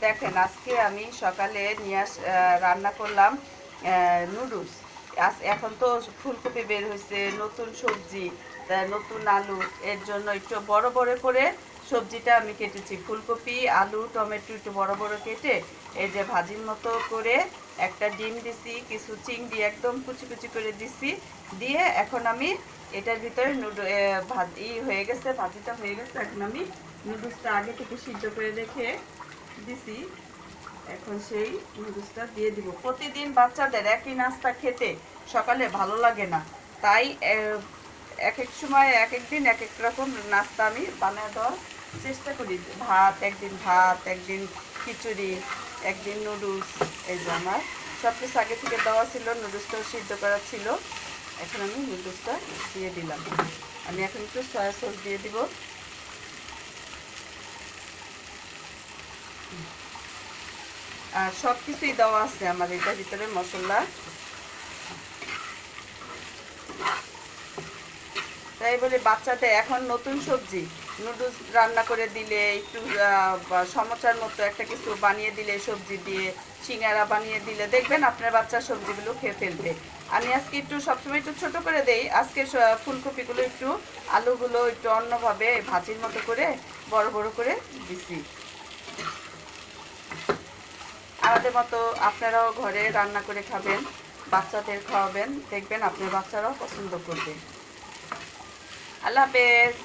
দেখেন আজকে আমি সকালে রান্না করলাম নুডলস। এখন তো ফুলকপি বের হয়েছে, নতুন সবজি, নতুন আলু, এর জন্য একটু বড় বড় করে সবজিটা আমি কেটেছি। ফুলকপি, আলু, টমেটো একটু বড় বড় কেটে এই যে ভাজির মতো করে একটা ডিম দিছি, কিছু চিংড়ি একদম কুচি কুচি করে দিছি। দিয়ে এখন আমি এটার ভিতরে ভাজি হয়ে গেছে, ভাজিটা হয়ে গেছে। এখন আমি নুডলসটা আগে থেকে সিদ্ধ করে রেখে দিছি, এখন সেই নুডলসটা দিয়ে দিব। প্রতিদিন বাচ্চাদের একই নাস্তা খেতে সকালে ভালো লাগে না, তাই এক এক সময় এক এক দিন এক এক রকম নাস্তা আমি বানিয়ে দেওয়ার চেষ্টা করি। ভাত একদিন খিচুড়ি, একদিন নুডলস। এই যে আমার সব কিছু আগে থেকে দেওয়া ছিল, নুডলসটাও সিদ্ধ করা ছিল। এখন আমি নুডলসটা দিয়ে দিলাম। আমি এখন একটু সয়া সস দিয়ে দিব। আর সব কিছুই দেওয়া আছে আমার এটার ভিতরে মশলা। তাই বলে বাচ্চাদের এখন নতুন সবজি নুডলস রান্না করে দিলে, একটু সমোসার মতো একটা কিছু বানিয়ে দিলে, সবজি দিয়ে সিঙ্গারা বানিয়ে দিলে দেখবেন আপনার বাচ্চা সবজিগুলো খেয়ে ফেলবে। আমি আজকে একটু সবসময় একটু ছোট করে দেই, আজকে ফুলকপিগুলো একটু, আলুগুলো একটু অন্যভাবে ভাজির মতো করে বড় বড় করে দিছি। আমাদের মতো আপনারাও ঘরে রান্না করে খাবেন, বাচ্চাদের খাওয়াবেন, দেখবেন আপনার বাচ্চারাও পছন্দ করবে। আল্লাহ হাফেজ।